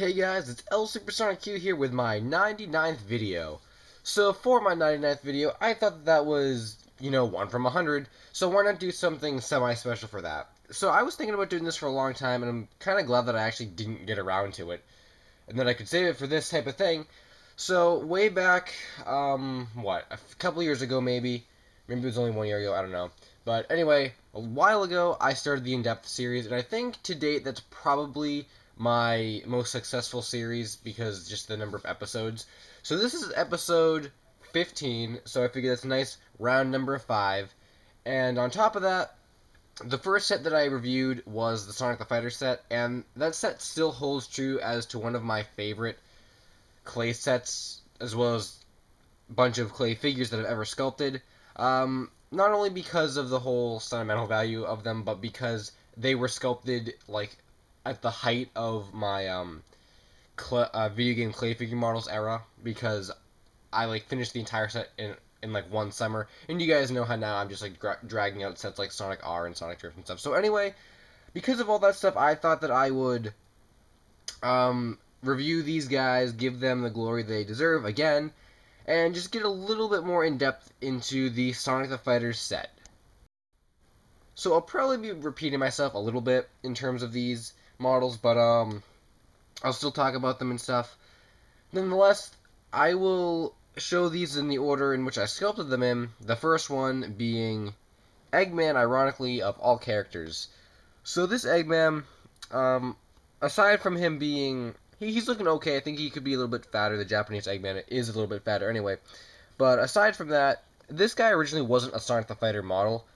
Hey guys, it's LSuperSonicQ here with my 99th video. So for my 99th video, I thought that was, 1 from 100, so why not do something semi-special for that? So I was thinking about doing this for a long time, and I'm kind of glad that I actually didn't get around to it, and that I could save it for this type of thing. So way back, a couple years ago maybe it was only 1 year ago, I don't know. But anyway, a while ago, I started the In-Depth series, and I think to date that's probably my most successful series because just the number of episodes. So this is episode 15, so I figure that's a nice round number of 5. And on top of that, the first set that I reviewed was the Sonic the Fighter set, and that set still holds true as to one of my favorite clay sets, as well as a bunch of clay figures that I've ever sculpted. Not only because of the whole sentimental value of them, but because they were sculpted like at the height of my video game clay figure models era. Because I finished the entire set in like one summer, and you guys know how now I'm just dragging out sets like Sonic R and Sonic Drift and stuff. So anyway, because of all that stuff, I thought that I would review these guys, give them the glory they deserve again, and just get a little bit more in depth into the Sonic the Fighter set. So I'll probably be repeating myself a little bit in terms of these models, but I'll still talk about them and stuff. Nonetheless, I will show these in the order in which I sculpted them in, the first one being Eggman, ironically, of all characters. So this Eggman, aside from him being he's looking okay. I think he could be a little bit fatter. The Japanese Eggman is a little bit fatter anyway. But aside from that, this guy originally wasn't a Sonic the Fighter model.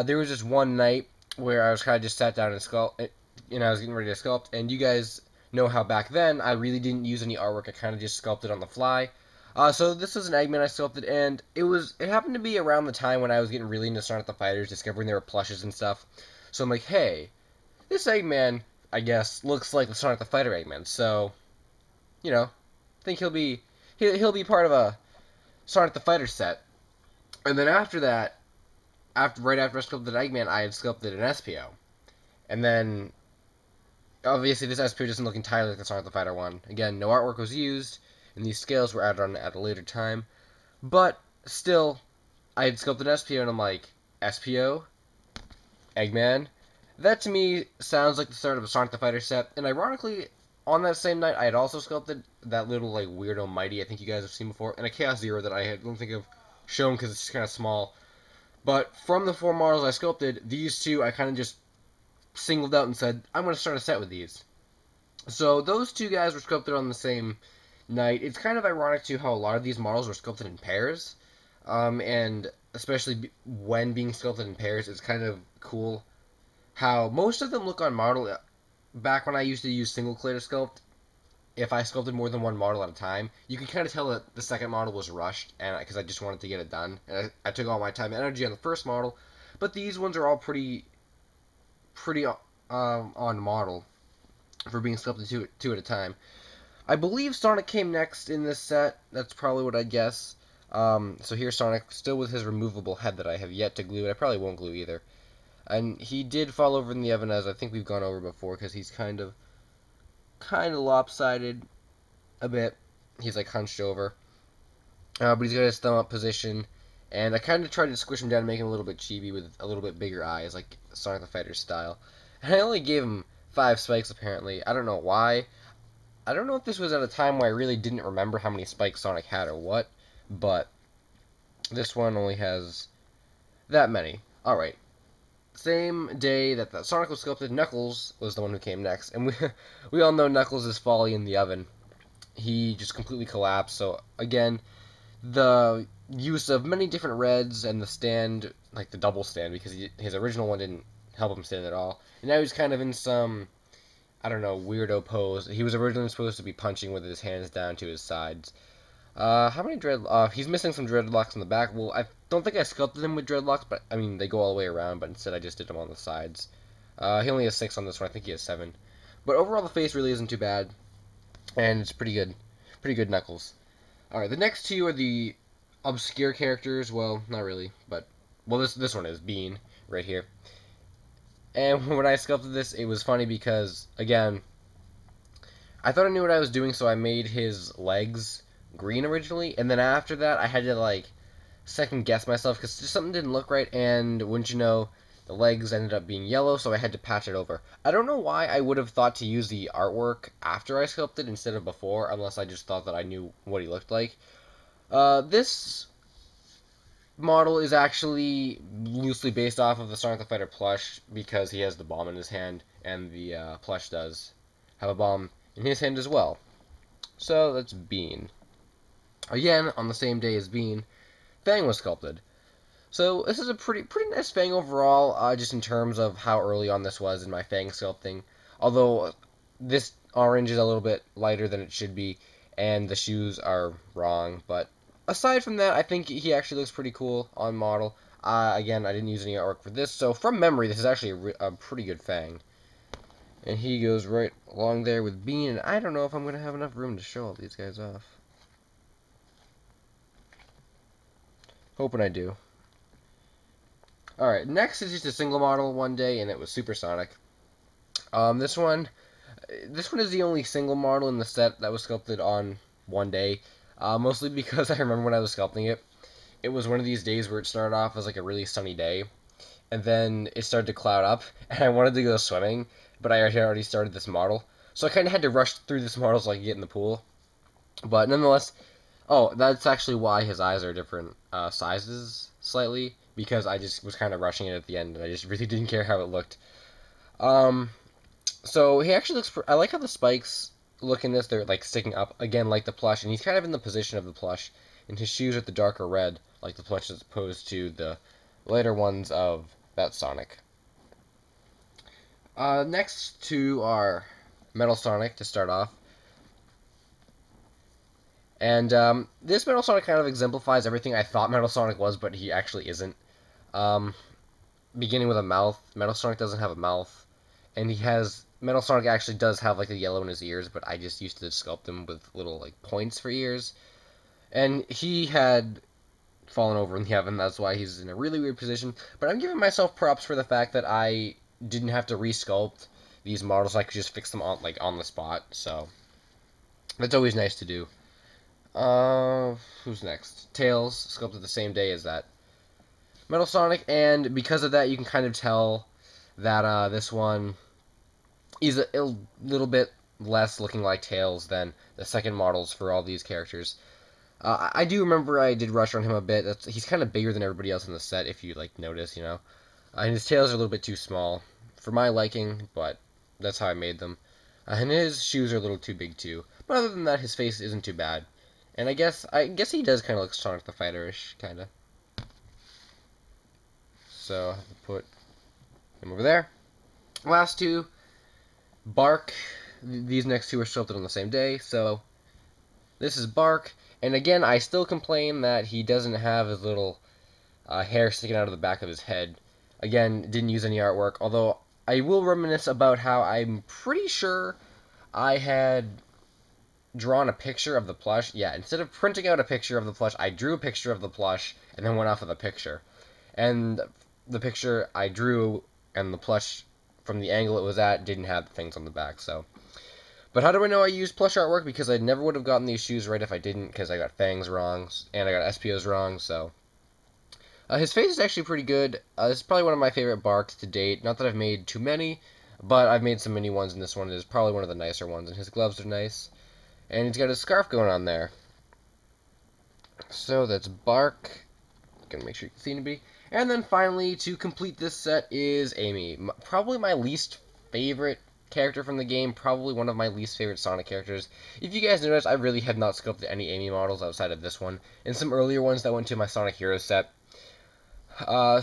There was just one night where I was kind of just sat down and sculpt, I was getting ready to sculpt, and you guys know how back then I really didn't use any artwork. I kind of just sculpted on the fly. So this was an Eggman I sculpted, and it happened to be around the time when I was getting really into Sonic the Fighters, discovering there were plushes and stuff. So I'm like, hey, this Eggman, I guess, looks like the Sonic the Fighter Eggman. So, I think he'll be part of a Sonic the Fighter set. And then after that, right after I sculpted Eggman, I had sculpted an SPO. And then, obviously, this SPO doesn't look entirely like the Sonic the Fighter one. Again, no artwork was used, and these scales were added on at a later time. But still, I had sculpted an SPO, and I'm like, SPO? Eggman? That to me sounds like the start of a Sonic the Fighter set. And ironically, on that same night, I had also sculpted that little weirdo Mighty I think you guys have seen before, and a Chaos Zero that I don't think I've shown because it's just kind of small. But from the 4 models I sculpted, these 2 I kind of just singled out and said, I'm going to start a set with these. So those 2 guys were sculpted on the same night. It's kind of ironic too how a lot of these models were sculpted in pairs, and especially when being sculpted in pairs, it's kind of cool how most of them look on model. Back when I used to use single clay to sculpt, if I sculpted more than one model at a time, you can kind of tell that the second model was rushed, and because I just wanted to get it done, and I took all my time and energy on the first model. But these ones are all pretty on model for being sculpted two at a time. I believe Sonic came next in this set. That's probably what I'd guess. So here's Sonic, still with his removable head that I have yet to glue. I probably won't glue either. And he did fall over in the oven, as I think we've gone over before, because he's kind of lopsided a bit. He's hunched over. But he's got his thumb up position. And I kind of tried to squish him down and make him a little bit chibi with a little bit bigger eyes, like Sonic the Fighter style. And I only gave him 5 spikes, apparently. I don't know why. I don't know if this was at a time where I really didn't remember how many spikes Sonic had or what. But this one only has that many. Alright. Same day that the Sonic was sculpted, Knuckles was the one who came next. And we all know Knuckles' folly in the oven. He just completely collapsed. So, again, the use of many different reds and the stand, like the double stand, because his original one didn't help him stand at all. And now he's kind of in some, I don't know, weirdo pose. He was originally supposed to be punching with his hands down to his sides. How many dreadlocks? He's missing some dreadlocks in the back. Well, I don't think I sculpted him with dreadlocks, but, I mean, they go all the way around, but instead I just did them on the sides. He only has 6 on this one. I think he has 7. But overall, the face really isn't too bad, and it's pretty good. Pretty good Knuckles. Alright, the next 2 are the obscure characters. Well, not really, but, well, this one is Bean, right here. And when I sculpted this, it was funny because, again, I thought I knew what I was doing, so I made his legs green originally, and then after that I had to like second guess myself because something didn't look right, and wouldn't you know, the legs ended up being yellow, so I had to patch it over. I don't know why I would have thought to use the artwork after I sculpted instead of before, unless I just thought that I knew what he looked like. This model is actually loosely based off of the Sonic the Fighter plush because he has the bomb in his hand, and the plush does have a bomb in his hand as well. So that's Bean. Again, on the same day as Bean, Fang was sculpted. So this is a pretty nice Fang overall, just in terms of how early on this was in my Fang sculpting. Although this orange is a little bit lighter than it should be, and the shoes are wrong. But aside from that, I think he actually looks pretty cool on model. Again, I didn't use any artwork for this, so from memory, this is actually a pretty good Fang. And he goes right along there with Bean, and I don't know if I'm going to have enough room to show all these guys off. Hoping I do. Alright, next is just a single model one day, and it was Supersonic. This one is the only single model in the set that was sculpted on one day. Mostly because I remember when I was sculpting it, it was one of these days where it started off as like a really sunny day, and then it started to cloud up, and I wanted to go swimming, but I had already started this model, so I kind of had to rush through this model so I could get in the pool. But nonetheless, oh, that's actually why his eyes are different sizes slightly, because I just was kind of rushing it at the end, and I just really didn't care how it looked. So he actually looks. I like how the spikes look in this. They're like sticking up again, like the plush, and he's kind of in the position of the plush. And his shoes are the darker red, like the plush, as opposed to the lighter ones of that Sonic. Next to our Metal Sonic to start off. And this Metal Sonic kind of exemplifies everything I thought Metal Sonic was, but he actually isn't. Um, Beginning with a mouth. Metal Sonic doesn't have a mouth. And he has... Metal Sonic actually does have, like, the yellow in his ears, but I just used to sculpt him with little, like, points for ears. And he had fallen over in the oven, that's why he's in a really weird position. But I'm giving myself props for the fact that I didn't have to resculpt these models. I could just fix them on, like, on the spot, so... That's always nice to do. Who's next? Tails, sculpted the same day as that Metal Sonic, and because of that, you can kind of tell that this one is a little bit less looking like Tails than the second models for all these characters. I do remember I did rush on him a bit. He's kind of bigger than everybody else in the set, if you like notice, you know. And his tails are a little bit too small for my liking, but that's how I made them. And his shoes are a little too big too. But other than that, his face isn't too bad. And I guess he does kind of look Sonic the Fighter-ish, kind of. So I have to put him over there. Last two, Bark. These next two are sculpted on the same day. So this is Bark. And again, I still complain that he doesn't have his little hair sticking out of the back of his head. Again, didn't use any artwork. Although I will reminisce about how I'm pretty sure I had drawn a picture of the plush. Yeah, instead of printing out a picture of the plush, I drew a picture of the plush and then went off with a picture. And the picture I drew and the plush from the angle it was at didn't have the things on the back, so. But how do I know I used plush artwork? Because I never would have gotten these shoes right if I didn't, because I got fangs wrong, and I got SPOs wrong, so. His face is actually pretty good. This is probably one of my favorite Barks to date. Not that I've made too many, but I've made some mini ones, and this one is probably one of the nicer ones, and his gloves are nice. And he's got his scarf going on there. So that's Bark. Gonna make sure you can see anybody. And then finally, to complete this set is Amy. Probably my least favorite character from the game. Probably one of my least favorite Sonic characters. If you guys notice, I really have not sculpted any Amy models outside of this one. And some earlier ones that went to my Sonic Heroes set.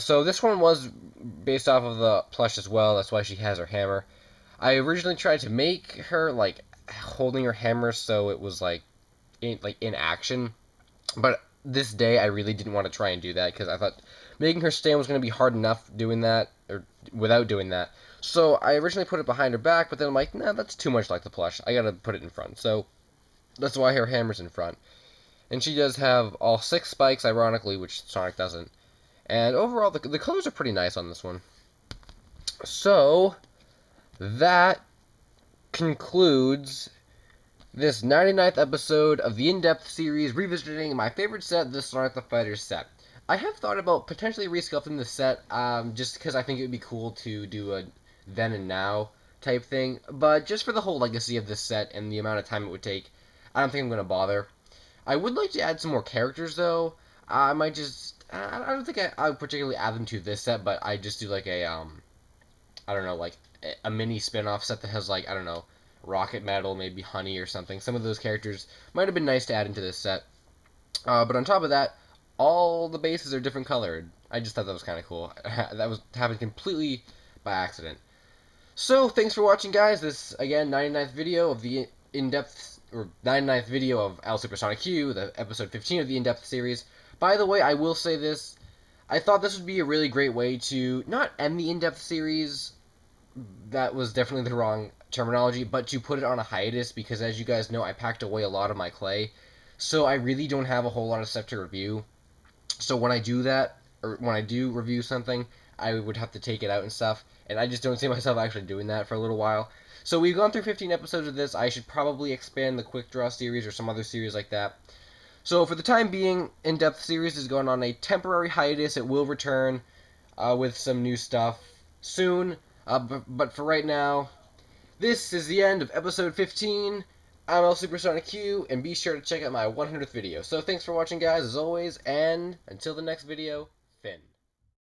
So this one was based off of the plush as well. That's why she has her hammer. I originally tried to make her, like, holding her hammer so it was, like in action. But this day, I really didn't want to try and do that because I thought making her stand was going to be hard enough doing that, or without doing that. So I originally put it behind her back, but then I'm like, nah, that's too much like the plush. I gotta put it in front. So that's why her hammer's in front. And she does have all 6 spikes, ironically, which Sonic doesn't. And overall, the colors are pretty nice on this one. So that concludes this 99th episode of the In-Depth series revisiting my favorite set, the Sonic the Fighters set. I have thought about potentially resculpting the set, just because I think it would be cool to do a then and now type thing, but just for the whole legacy of this set and the amount of time it would take, I don't think I'm going to bother. I would like to add some more characters, though. I might just, I don't think I would particularly add them to this set, but I just do like a, I don't know, like a mini spin-off set that has like, I don't know, Rocket Metal, maybe Honey or something. Some of those characters might have been nice to add into this set. But on top of that, all the bases are different colored. I just thought that was kind of cool. That was happened completely by accident. So, thanks for watching, guys. This, again, 99th video of the in-depth, or 99th video of LSuperSonicQ, the episode 15 of the in-depth series. By the way, I will say this. I thought this would be a really great way to not end the in-depth series. That was definitely the wrong terminology, but to put it on a hiatus, because as you guys know, I packed away a lot of my clay, so I really don't have a whole lot of stuff to review. So when I do that, or when I do review something, I would have to take it out and stuff, and I just don't see myself actually doing that for a little while. So we've gone through 15 episodes of this. I should probably expand the Quick Draw series or some other series like that. So for the time being, In-Depth series is going on a temporary hiatus. It will return with some new stuff soon. But for right now, this is the end of episode 15. I'm LSuperSonicQ, and be sure to check out my 100th video. So thanks for watching, guys, as always, and until the next video, Finn.